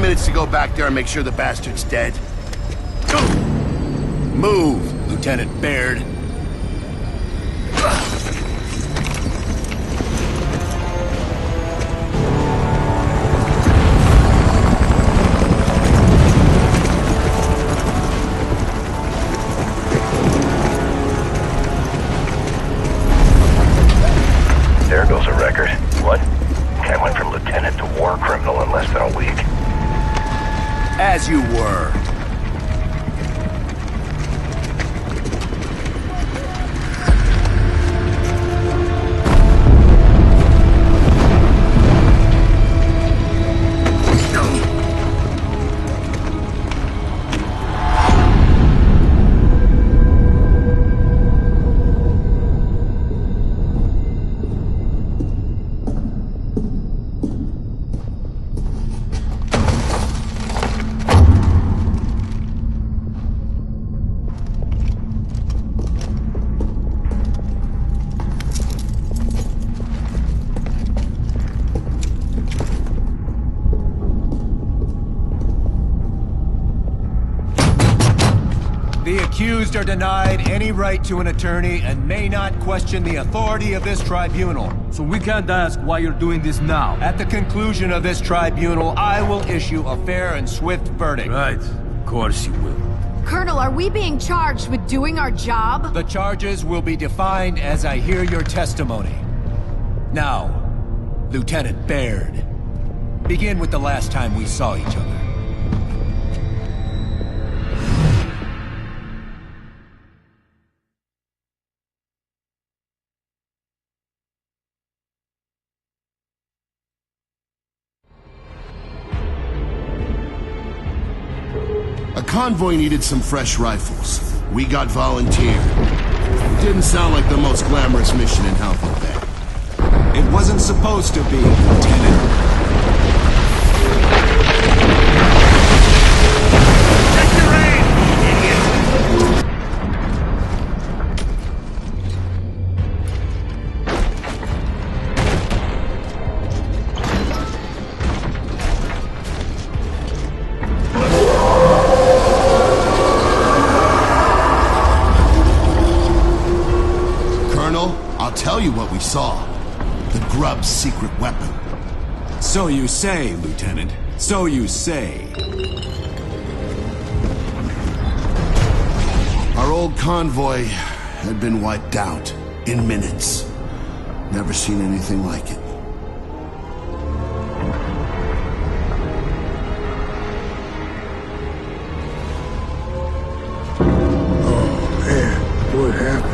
minutes to go back there and make sure the bastard's dead. Move, Lieutenant Baird. There goes a record. What? I went from lieutenant to war criminal in less than a week. As you were. The accused are denied any right to an attorney and may not question the authority of this tribunal. So we can't ask why you're doing this now. At the conclusion of this tribunal, I will issue a fair and swift verdict. Right. Of course you will. Colonel, are we being charged with doing our job? The charges will be defined as I hear your testimony. Now, Lieutenant Baird, begin with the last time we saw each other. A convoy needed some fresh rifles. We got volunteered. Didn't sound like the most glamorous mission in Halford Bay. It wasn't supposed to be, Lieutenant. Take your aim, idiot! I'll tell you what we saw. The grub's secret weapon. So you say, Lieutenant. So you say. Our old convoy had been wiped out in minutes. Never seen anything like it. Oh, man. What happened?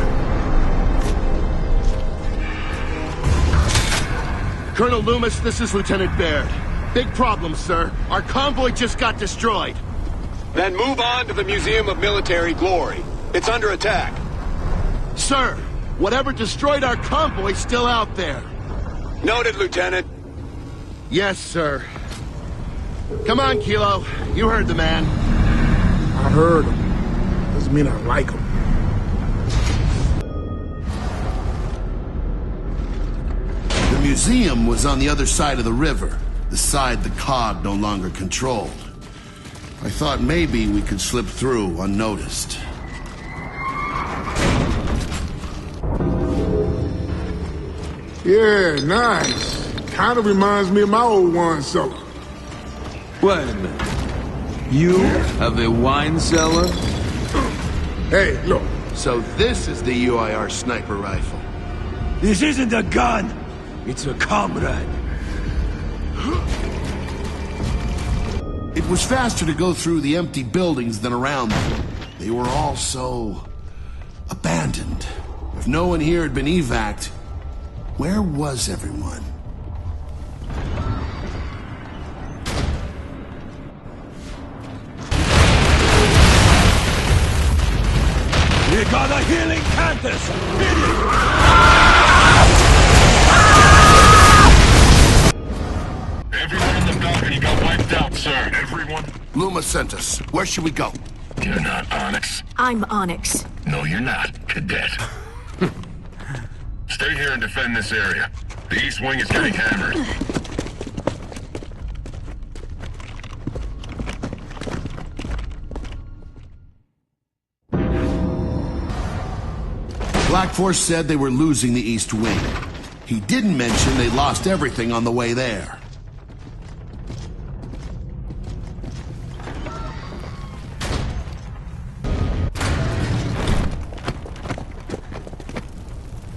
Colonel Loomis, this is Lieutenant Baird. Big problem, sir. Our convoy just got destroyed. Then move on to the Museum of Military Glory. It's under attack. Sir, whatever destroyed our convoy's still out there. Noted, Lieutenant. Yes, sir. Come on, Kilo. You heard the man. I heard him. Doesn't mean I like him. The museum was on the other side of the river, the side the COG no longer controlled. I thought maybe we could slip through unnoticed. Yeah, nice. Kind of reminds me of my old wine cellar. Wait a minute. You have a wine cellar? Hey, look. So this is the UIR sniper rifle. This isn't a gun. It's a comrade. It was faster to go through the empty buildings than around them. They were all so abandoned. If no one here had been evac'd, where was everyone? We got a healing Cantus! Everyone in the balcony got wiped out, sir. Everyone? Luma sent us. Where should we go? You're not Onyx. I'm Onyx. No, you're not, Cadet. Stay here and defend this area. The East Wing is getting hammered. Black Force said they were losing the East Wing. He didn't mention they lost everything on the way there.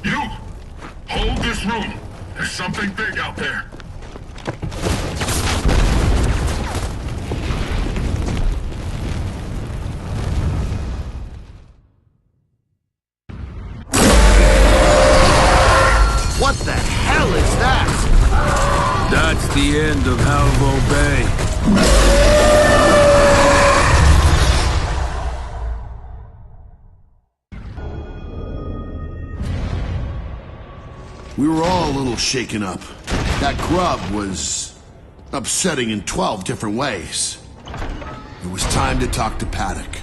You! Hold this room. There's something big out there. What the hell is that? That's the end of Halvo Bay. We were all a little shaken up. That grub was upsetting in 12 different ways. It was time to talk to Paddock.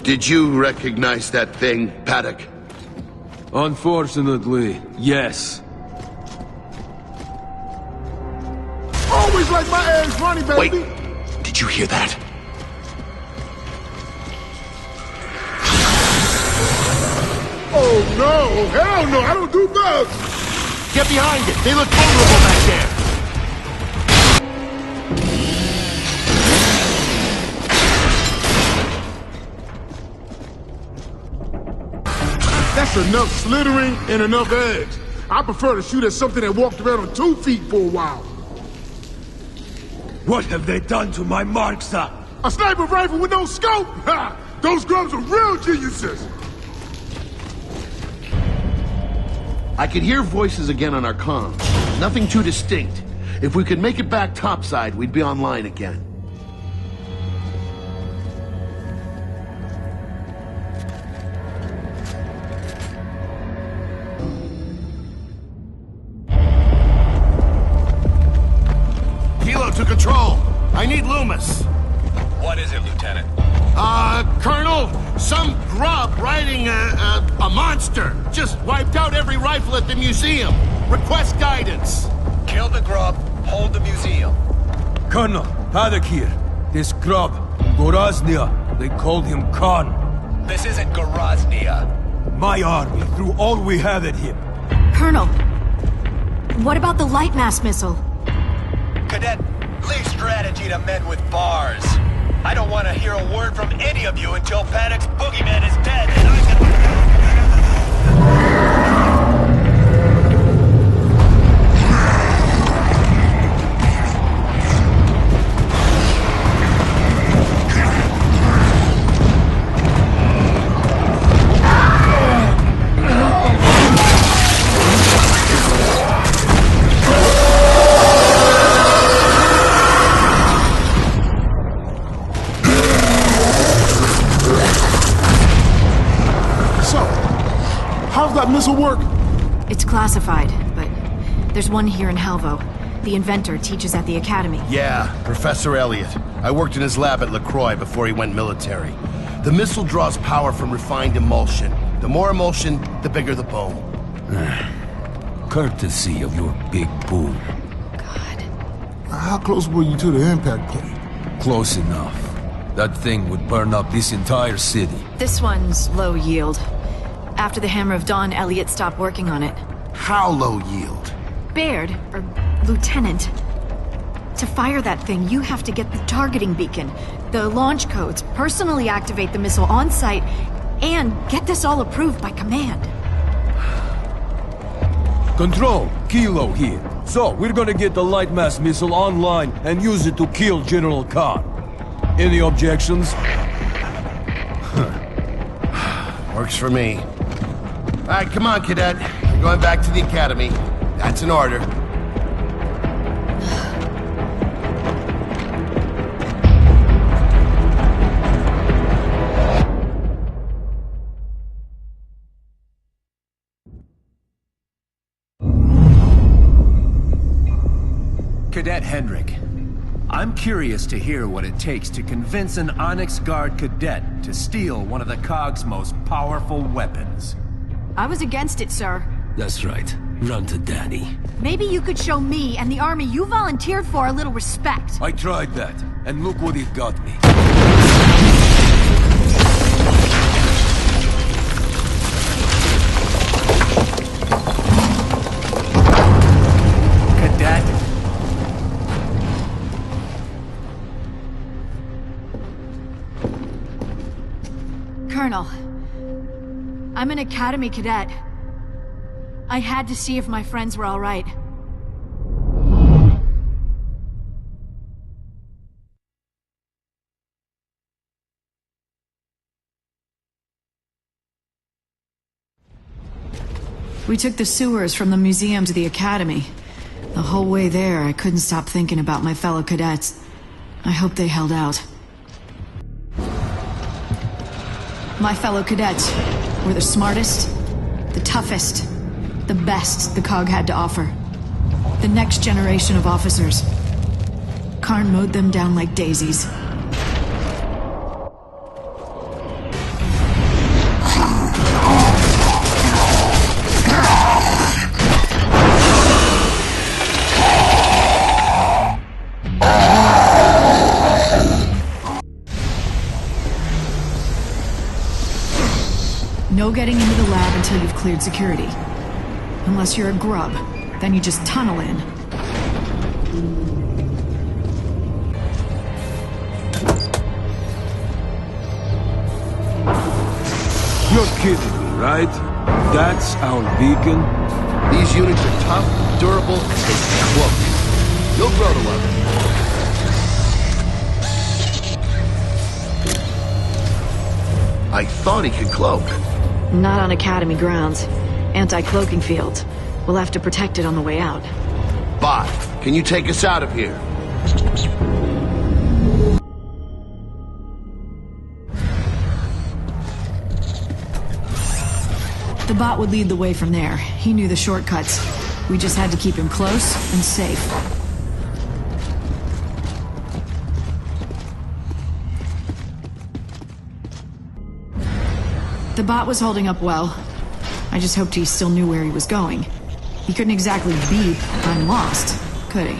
Did you recognize that thing, Paddock? Unfortunately, yes. Always like my ass runny, baby. Wait, did you hear that? Oh, no. Hell no. I don't do bugs. Get behind it. They look vulnerable back there. That's enough slithering and enough edge. I prefer to shoot at something that walked around on 2 feet for a while. What have they done to my mark, sir? A sniper rifle with no scope? Ha! Those grubs are real geniuses. I could hear voices again on our comms. Nothing too distinct. If we could make it back topside, we'd be online again. Kilo to control. I need Loomis. What is it, Lieutenant? Colonel, some grub riding a monster just wiped out every rifle at the museum. Request guidance. Kill the grub, hold the museum. Colonel, Paddock here. This grub, Goraznia, they called him Khan. This isn't Goraznia. My army threw all we had at him. Colonel, what about the light mass missile? Cadet, leave strategy to men with bars. I don't want to hear a word from any of you until Paddock's boogeyman is dead and I can... How's that missile work? It's classified, but there's one here in Halvo. The inventor teaches at the academy. Yeah, Professor Elliot. I worked in his lab at LaCroix before he went military. The missile draws power from refined emulsion. The more emulsion, the bigger the boom. Courtesy of your big boom. God. How close were you to the impact point? Close enough. That thing would burn up this entire city. This one's low yield. After the Hammer of Dawn, Elliot stopped working on it. How low yield? Baird, or Lieutenant, to fire that thing, you have to get the targeting beacon, the launch codes, personally activate the missile on site, and get this all approved by command. Control, Kilo here. So, we're gonna get the light mass missile online and use it to kill General Khan. Any objections? Works for me. All right, come on, Cadet. We're going back to the academy. That's an order. Cadet Hendrik, I'm curious to hear what it takes to convince an Onyx Guard cadet to steal one of the COG's most powerful weapons. I was against it, sir. That's right. Run to daddy. Maybe you could show me and the army you volunteered for a little respect. I tried that, and look what it got me. Cadet? Colonel, I'm an Academy cadet. I had to see if my friends were all right. We took the sewers from the museum to the Academy. The whole way there, I couldn't stop thinking about my fellow cadets. I hope they held out. My fellow cadets were the smartest, the toughest, the best the COG had to offer. The next generation of officers. Karn mowed them down like daisies. No getting into the lab until you've cleared security. Unless you're a grub, then you just tunnel in. You're kidding me, right? That's our beacon? These units are tough, durable, and cloaked. You'll grow to love it. I thought he could cloak. Not on Academy grounds. Anti-cloaking fields. We'll have to protect it on the way out. Bot, can you take us out of here? The bot would lead the way from there. He knew the shortcuts. We just had to keep him close and safe. The bot was holding up well. I just hoped he still knew where he was going. He couldn't exactly beep, "I'm lost," could he?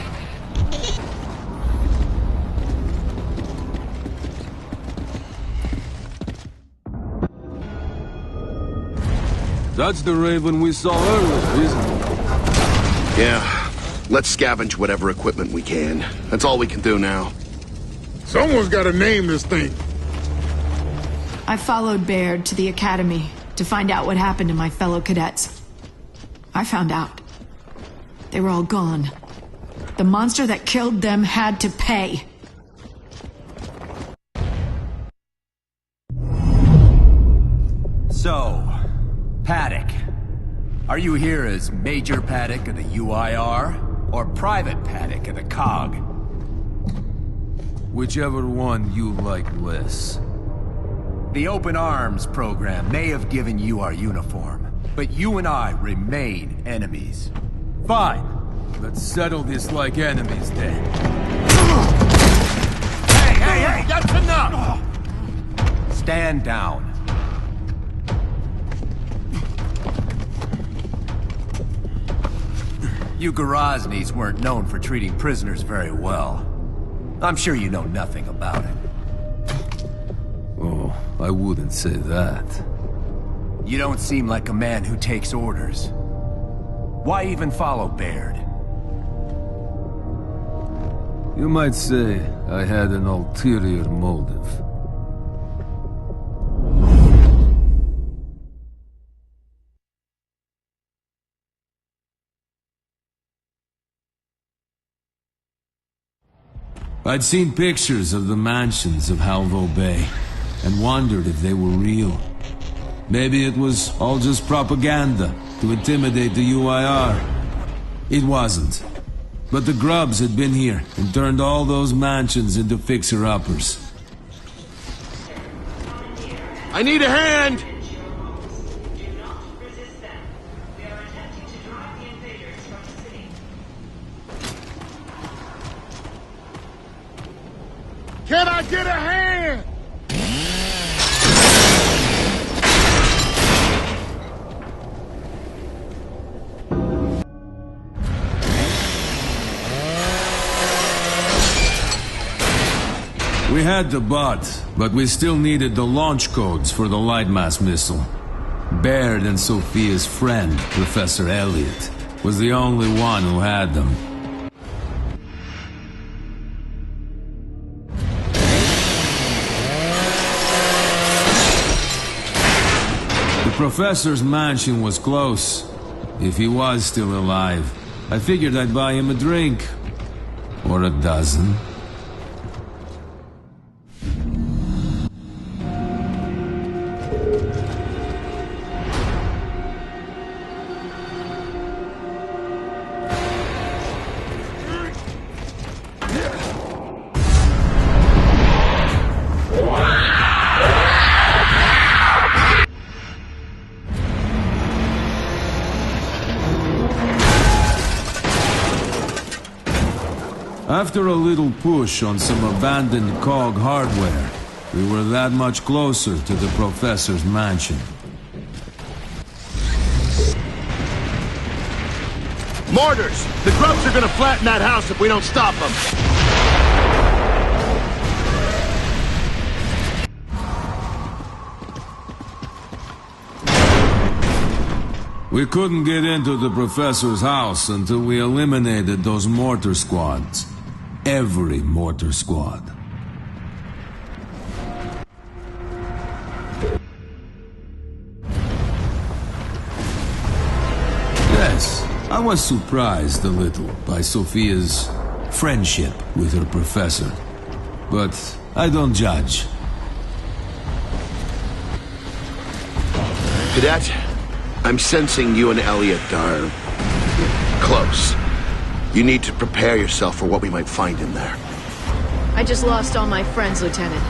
That's the Raven we saw earlier, isn't it? Yeah. Let's scavenge whatever equipment we can. That's all we can do now. Someone's got to name this thing. I followed Baird to the Academy to find out what happened to my fellow cadets. I found out. They were all gone. The monster that killed them had to pay. So, Paddock. Are you here as Major Paddock of the UIR, or Private Paddock of the COG? Whichever one you like less. The Open Arms program may have given you our uniform, but you and I remain enemies. Fine. Let's settle this like enemies then. Hey, that's enough! Stand down. You Garaznys weren't known for treating prisoners very well. I'm sure you know nothing about it. Oh, I wouldn't say that. You don't seem like a man who takes orders. Why even follow Baird? You might say I had an ulterior motive. I'd seen pictures of the mansions of Halvo Bay, and wondered if they were real. Maybe it was all just propaganda to intimidate the UIR. It wasn't. But the grubs had been here and turned all those mansions into fixer-uppers. I need a hand! Can I get a hand? We had the bot, but we still needed the launch codes for the Lightmass missile. Baird and Sophia's friend, Professor Elliot, was the only one who had them. The Professor's mansion was close. If he was still alive, I figured I'd buy him a drink. Or a dozen. After a little push on some abandoned COG hardware, we were that much closer to the Professor's mansion. Mortars! The grubs are gonna flatten that house if we don't stop them! We couldn't get into the Professor's house until we eliminated those mortar squads. Every mortar squad. Yes, I was surprised a little by Sophia's friendship with her professor. But I don't judge. Cadet, I'm sensing you and Elliot are close. You need to prepare yourself for what we might find in there. I just lost all my friends, Lieutenant.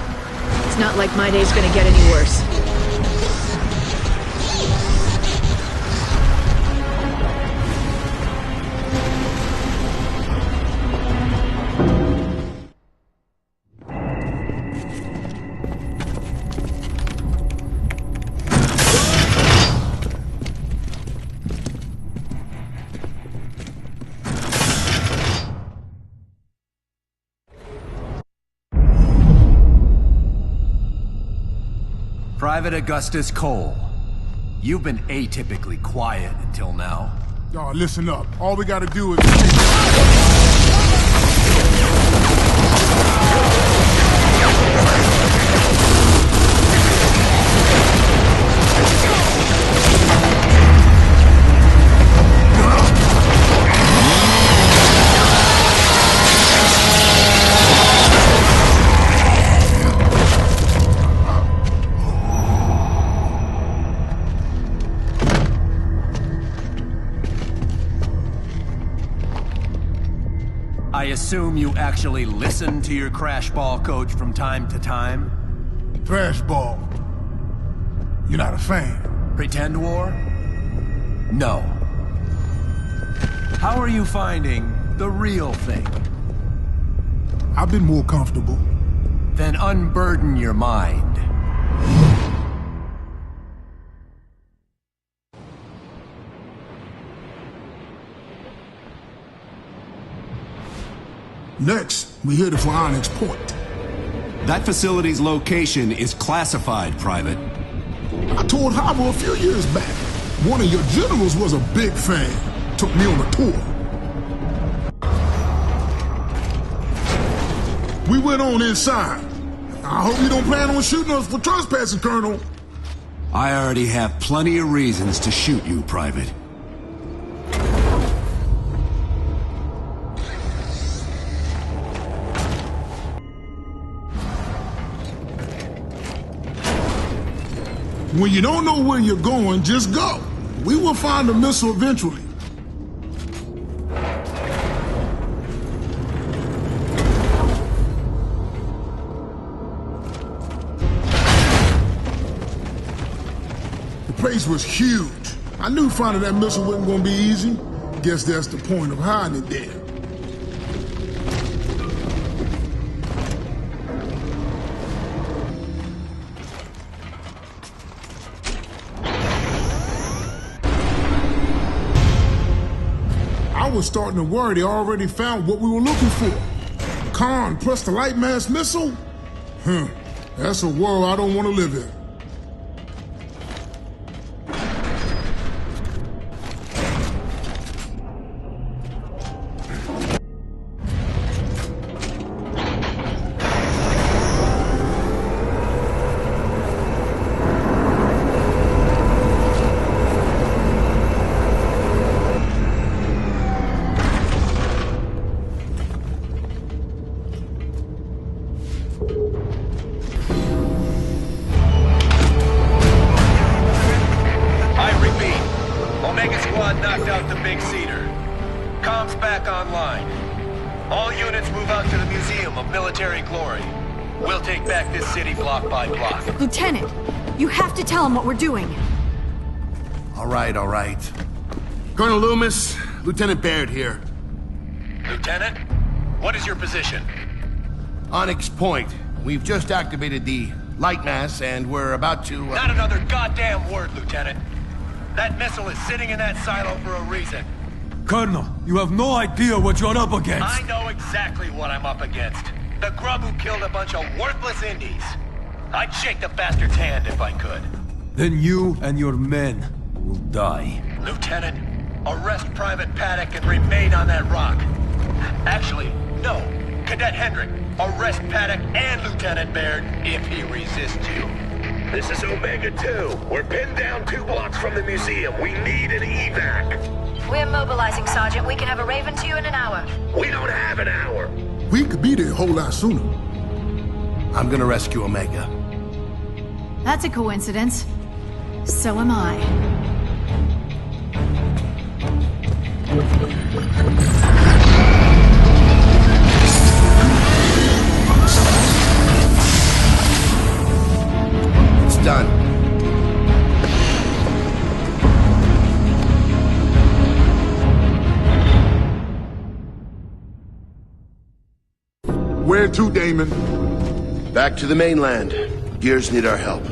It's not like my day's gonna get any worse. Private Augustus Cole, you've been atypically quiet until now. Y'all, listen up. All we gotta do is... I assume you actually listen to your crash ball coach from time to time? Trash ball. You're not a fan. Pretend war? No. How are you finding the real thing? I've been more comfortable. Then unburden your mind. Next, we headed for Onyx Point. That facility's location is classified, Private. I toured Harbor a few years back. One of your generals was a big fan. Took me on a tour. We went on inside. I hope you don't plan on shooting us for trespassing, Colonel. I already have plenty of reasons to shoot you, Private. When you don't know where you're going, just go. We will find the missile eventually. The place was huge. I knew finding that missile wasn't going to be easy. Guess that's the point of hiding it there. I was starting to worry they already found what we were looking for. Khan pressed the Lightmass missile? That's a world I don't want to live in. Knocked out the big cedar. Comms back online. All units move out to the Museum of Military Glory. We'll take back this city block by block. Lieutenant, you have to tell him what we're doing. All right. Colonel Loomis, Lieutenant Baird here. Lieutenant, what is your position? Onyx Point. We've just activated the light mass, and we're about to... Not another goddamn word, Lieutenant. That missile is sitting in that silo for a reason. Colonel, you have no idea what you're up against. I know exactly what I'm up against. The grub who killed a bunch of worthless Indies. I'd shake the bastard's hand if I could. Then you and your men will die. Lieutenant, arrest Private Paddock and remain on that rock. Actually, no. Cadet Hendrick, arrest Paddock and Lieutenant Baird if he resists you. This is Omega 2. We're pinned down 2 blocks from the museum. We need an evac. We're mobilizing, Sergeant. We can have a Raven to you in an hour. We don't have an hour. We could be there a whole lot sooner. I'm gonna rescue Omega. That's a coincidence. So am I. It's done. Where to, Damon? Back to the mainland. Gears need our help.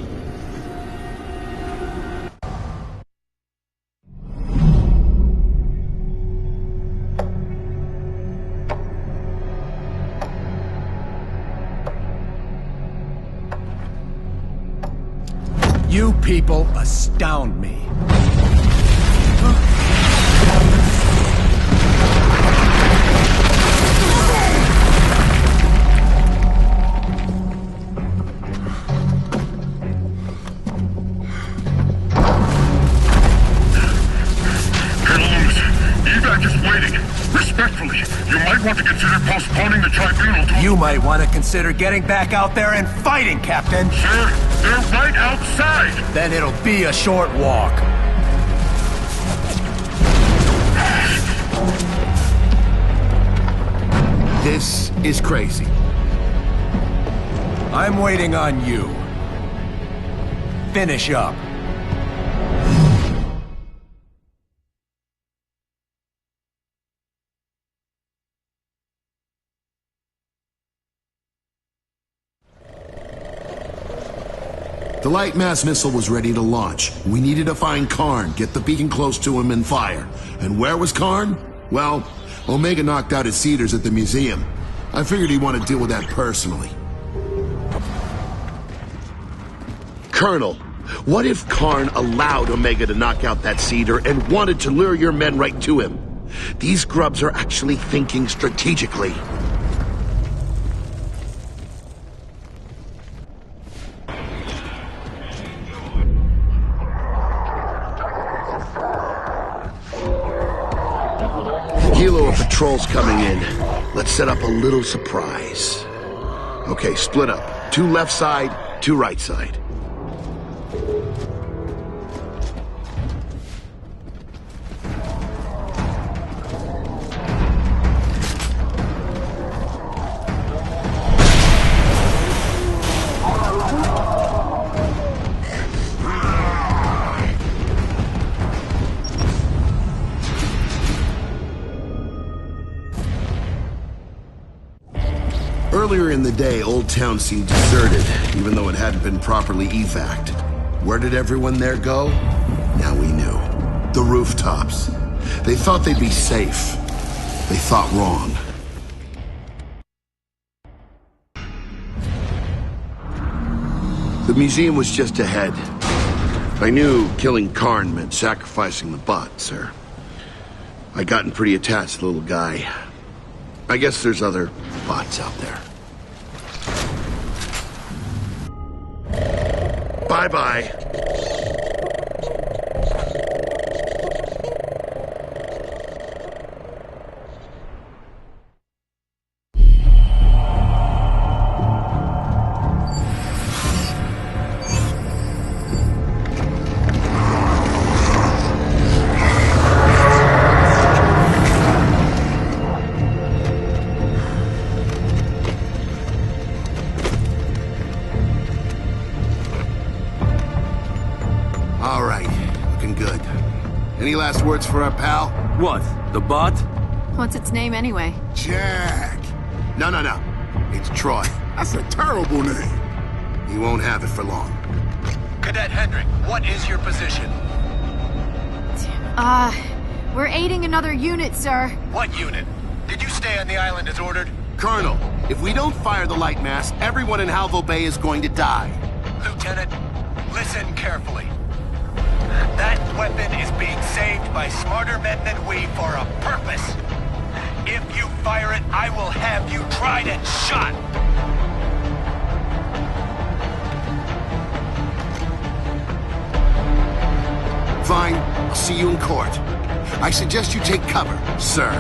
You people astound me. Colonel Loomis, evac is waiting. Respectfully, you might want to consider postponing the tribunal to... You might want to consider getting back out there and fighting, Captain. Sir, they're right outside. Then it'll be a short walk. This is crazy. I'm waiting on you. Finish up. The light mass missile was ready to launch. We needed to find Karn, get the beacon close to him, and fire. And where was Karn? Well, Omega knocked out his cedars at the museum. I figured he'd want to deal with that personally. Colonel, what if Karn allowed Omega to knock out that cedar and wanted to lure your men right to him? These grubs are actually thinking strategically. Kilo of patrols coming in. Let's set up a little surprise. Okay, split up. 2 left side, 2 right side. Earlier in the day, Old Town seemed deserted, even though it hadn't been properly evac'd. Where did everyone there go? Now we knew. The rooftops. They thought they'd be safe. They thought wrong. The museum was just ahead. I knew killing Karn meant sacrificing the bot, sir. I gotten pretty attached to the little guy. I guess there's other bots out there. Bye-bye. Any last words for our pal? What? The bot? What's its name anyway? Jack. No. It's Troy. That's a terrible name. He won't have it for long. Cadet Hendrick, what is your position? We're aiding another unit, sir. What unit? Did you stay on the island as ordered? Colonel, if we don't fire the light mass, everyone in Halvo Bay is going to die. Lieutenant, listen carefully. That weapon is being saved by smarter men than we for a purpose. If you fire it, I will have you tried and shot. Fine, I'll see you in court. I suggest you take cover, sir.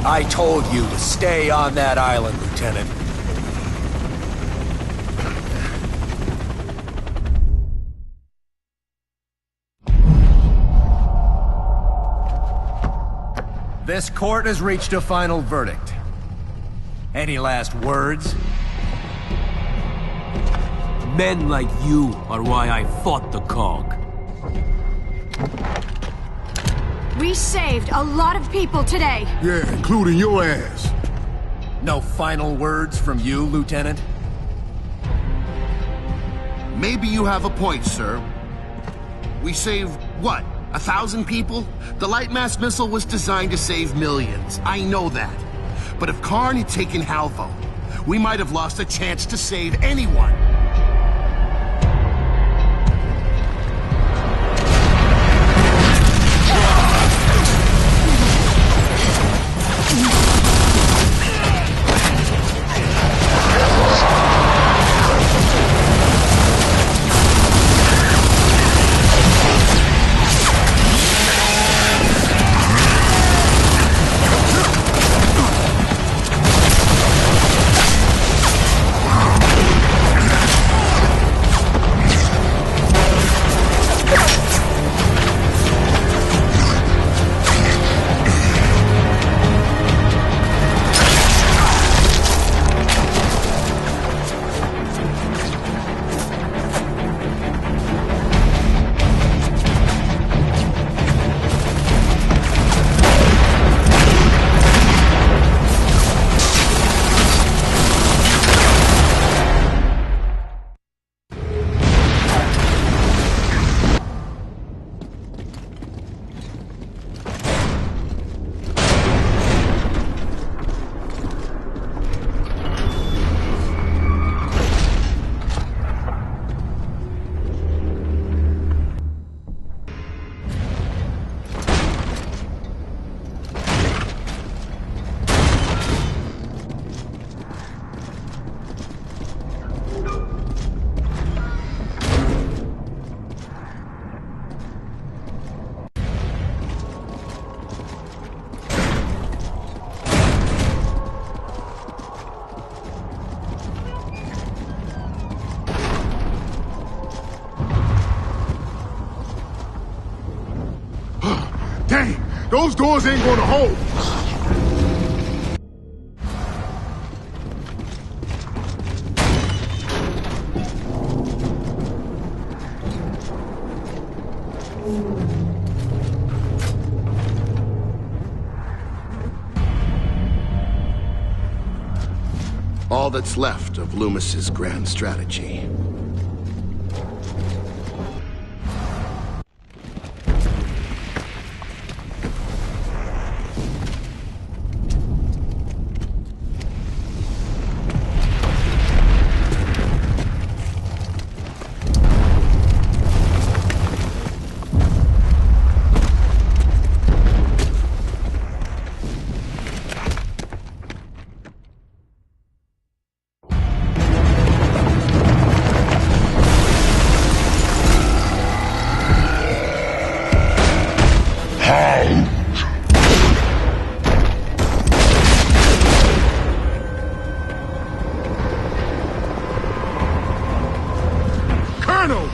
I told you to stay on that island, Lieutenant. This court has reached a final verdict. Any last words? Men like you are why I fought the cog. We saved a lot of people today. Yeah, including your ass. No final words from you, Lieutenant? Maybe you have a point, sir. We saved, what, 1,000 people? The light mass missile was designed to save millions. I know that. But if Karn had taken Halvo, we might have lost a chance to save anyone. Those doors ain't gonna hold. All that's left of Loomis's grand strategy.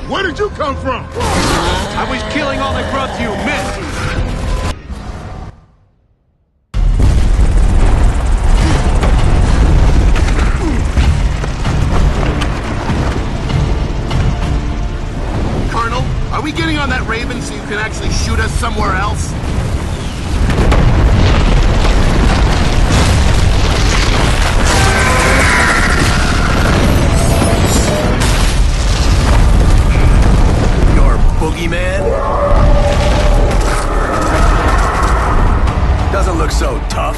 Where did you come from? I was killing all the grubs you missed! Colonel, are we getting on that Raven so you can actually shoot us somewhere else? Boogeyman? Doesn't look so tough.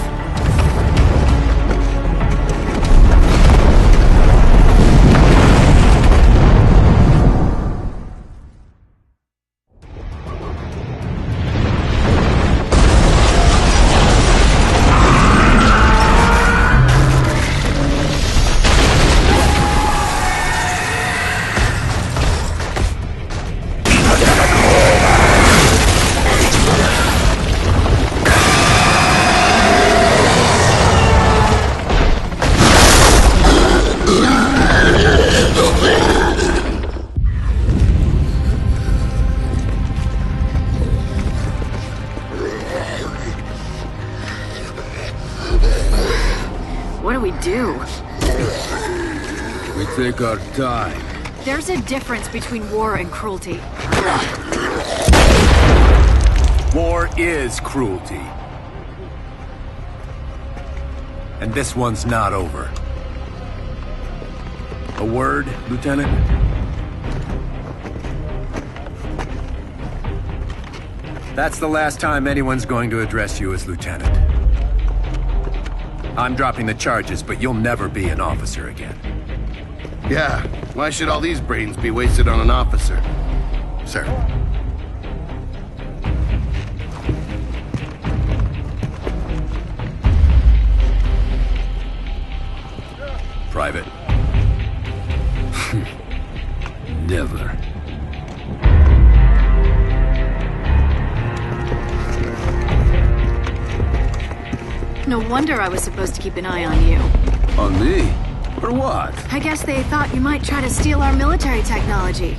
What do we do? We take our time. There's a difference between war and cruelty. War is cruelty. And this one's not over. A word, Lieutenant? That's the last time anyone's going to address you as Lieutenant. I'm dropping the charges, but you'll never be an officer again. Yeah, why should all these brains be wasted on an officer? Sir. Private. Never. No wonder I was supposed to keep an eye on you. On me? For what? I guess they thought you might try to steal our military technology.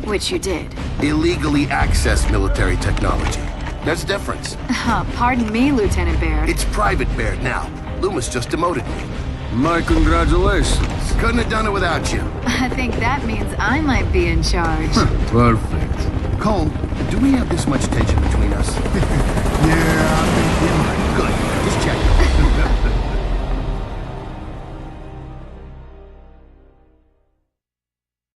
Which you did. Illegally accessed military technology. There's a difference. Pardon me, Lieutenant Baird. It's Private Baird now. Loomis just demoted me. My congratulations. Couldn't have done it without you. I think that means I might be in charge. Perfect. Cole, do we have this much tension between us? Yeah, I think we might. Good. Just check.